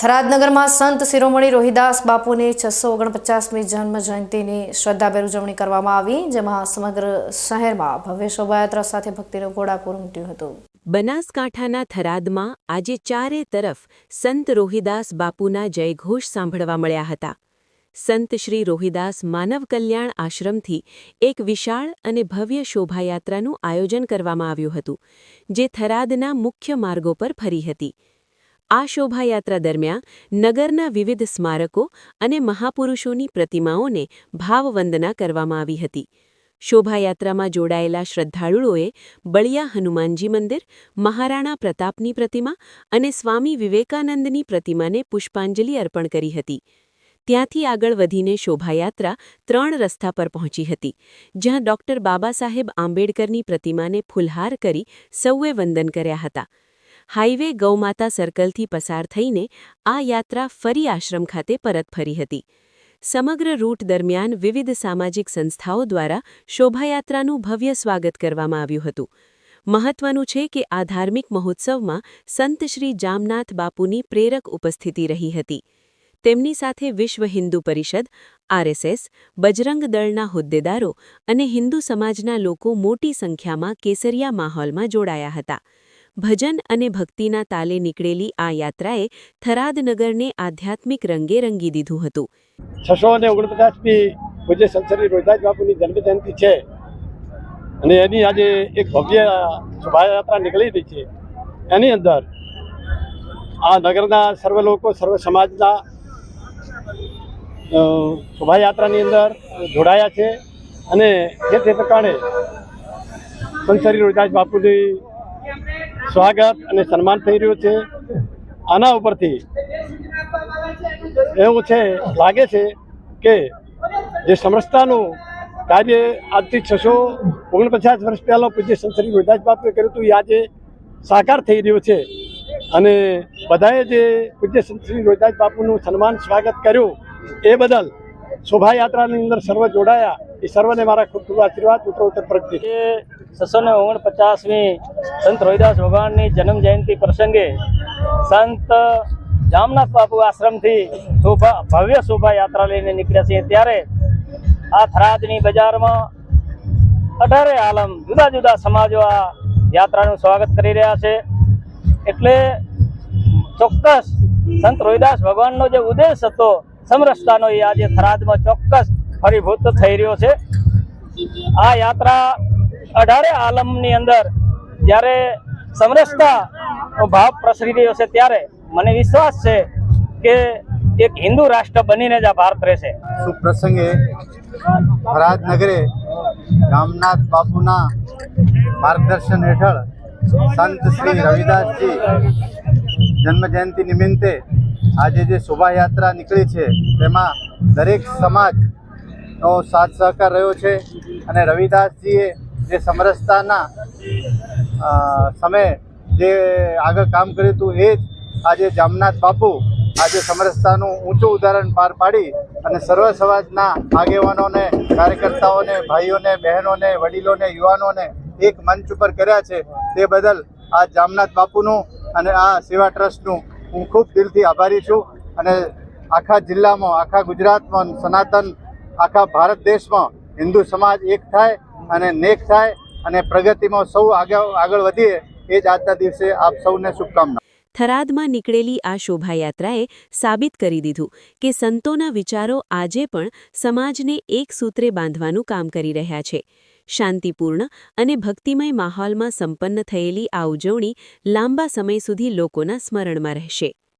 થરાદ નગરમાં સંત શિરોમણી રોહિદાસ બાપુની 649મી જન્મ જયંતિની શ્રદ્ધાભેર ઉજવણી કરવામાં આવી, જેમાં સમગ્ર શહેરમાં ભવ્ય શોભાયાત્રા સાથે ભક્તિનો ઘોડાપુર ઉમટ્યું હતું। બનાસકાંઠાના થરાદમાં આજે ચારે તરફ સંત રોહિદાસ બાપુના જયઘોષ સાંભળવા મળ્યા હતા। સંત શ્રી રોહિદાસ માનવ કલ્યાણ આશ્રમથી એક વિશાળ અને ભવ્ય શોભાયાત્રાનું આયોજન કરવામાં આવ્યું હતું, જે થરાદના મુખ્ય માર્ગો પર ફરી હતી। આ શોભાયાત્રા દરમિયાન નગરના વિવિધ સ્મારકો અને મહાપુરુષોની પ્રતિમાઓને ભાવવંદના કરવામાં આવી હતી। શોભાયાત્રામાં જોડાયેલા શ્રદ્ધાળુઓએ બળિયા હનુમાનજી મંદિર, મહારાણા પ્રતાપની પ્રતિમા અને સ્વામી વિવેકાનંદની પ્રતિમાને પુષ્પાંજલિ અર્પણ કરી હતી। ત્યાંથી આગળ વધીને શોભાયાત્રા 3 રસ્તા પર પહોંચી હતી, જ્યાં ડૉક્ટર બાબાસાહેબ આંબેડકરની પ્રતિમાને ફૂલહાર કરી સૌએ વંદન કર્યા હતા। હાઈવે ગૌમાતા સર્કલથી પસાર થઈને આ યાત્રા ફરી આશ્રમ ખાતે પરત ફરી હતી। સમગ્ર રૂટ દરમિયાન વિવિધ સામાજિક સંસ્થાઓ દ્વારા શોભાયાત્રાનું ભવ્ય સ્વાગત કરવામાં આવ્યું હતું। મહત્વનું છે કે આ ધાર્મિક મહોત્સવમાં સંત શ્રી જામનાથ બાપુની પ્રેરક ઉપસ્થિતિ રહી હતી। તેમની સાથે વિશ્વ હિન્દુ પરિષદ, RSS, બજરંગ દળના હોદ્દેદારો અને હિન્દુ સમાજના લોકો મોટી સંખ્યામાં કેસરિયા માહોલમાં જોડાયા હતા। ભજન અને ભક્તિના તાલે નીકળેલી આ યાત્રાએ થરાદ નગરને આધ્યાત્મિક રંગે રંગી દીધું હતું। 649મી પૂજ્ય સંત શ્રી રોહિદાસ બાપુની જન્મજયંતિ છે અને એની આજે એક ભવ્ય શોભાયાત્રા નીકળી રહી છે। એની અંદર આ નગરના સર્વ લોકો, સર્વ સમાજના શોભાયાત્રાની અંદર જોડાયા છે અને જે તે પ્રકારે સંત શ્રી રોહિદાસ બાપુની સ્વાગત અને સન્માન થઈ રહ્યું છે। આના ઉપરથી એવું લાગે છે કે જે સમરસતાનું કાર્ય આજથી 649 વર્ષ પહેલાં પૂજ્ય સંત શ્રી રોહિદાસ બાપુએ કર્યું હતું, એ આજે સાકાર થઈ રહ્યું છે અને બધાએ જે પૂજ્ય સંત શ્રી રોહિદાસ બાપુનું સન્માન સ્વાગત કર્યું એ બદલ શોભાયાત્રાની અંદર સર્વ જોડાયા, એ સર્વને મારા ખૂબ ખૂબ આશીર્વાદ, ઉત્તરોત્તર પ્રગતિ। 649મી સંત રોહિદાસ ભગવાનની જન્મ જયંતિ પ્રસંગે સંત જામનાથ બાપુ આશ્રમથી ભવ્ય શોભાયાત્રા લઈને નીકળ્યા છીએ। ત્યારે આ થરાદની બજારમાં 18 આલમ જુદા જુદા સમાજો આ યાત્રાનું સ્વાગત કરી રહ્યા છે। એટલે ચોક્કસ સંત રોહિદાસ ભગવાનનો જે ઉદ્દેશ હતો સમરસતાનો, એ આજે થરાદમાં ચોક્કસ ફરીભૂત થઈ રહ્યો છે। આ યાત્રા 18 આલમની અંદર જ્યારે સમરસતાનો ભાવ પ્રસરી રહ્યો છે, ત્યારે મને વિશ્વાસ છે કે એક હિન્દુ રાષ્ટ્ર બનીને જ આ ભારત રહેશે। શુભ પ્રસંગે થરાદ નગરે જામનાથ બાપુના માર્ગદર્શન હેઠળ સંત શ્રી રવિદાસજી જન્મજયંતિ નિમિત્તે આજે જે શોભાયાત્રા નીકળી છે, તેમાં દરેક સમાજનો સાથ સહકાર રહ્યો છે અને રવિદાસજીએ જે સમરસતાના સમયે જે આગળ કામ કર્યું હતું, એ જ આજે જામનાથ બાપુ આજે સમરસતાનું ઊંચું ઉદાહરણ પાર પાડી અને સર્વ સમાજના આગેવાનોને, કાર્યકર્તાઓને, ભાઈઓને, બહેનોને, વડીલોને, યુવાનોને એક મંચ ઉપર કર્યા છે। તે બદલ આ જામનાથ બાપુનું અને આ સેવા ટ્રસ્ટનું હું ખૂબ દિલથી આભારી છું અને આખા જિલ્લામાં, આખા ગુજરાતમાં, સનાતન આખા ભારત દેશમાં હિન્દુ સમાજ એક થાય અને નેક થાય અને પ્રગતિમાં સૌ આગળ વધીએ, એ જ આજના દિવસે આપ સૌને શુભકામના। થરાદમાં નીકળેલી આ શોભાયાત્રાએ સાબિત કરી દીધું કે સંતોના વિચારો આજે પણ સમાજને એક સૂત્રે બાંધવાનું કામ કરી રહ્યા છે। શાંતિપૂર્ણ અને ભક્તિમય માહોલમાં સંપન્ન થયેલી આ ઉજવણી લાંબા સમય સુધી લોકોના સ્મરણમાં રહેશે।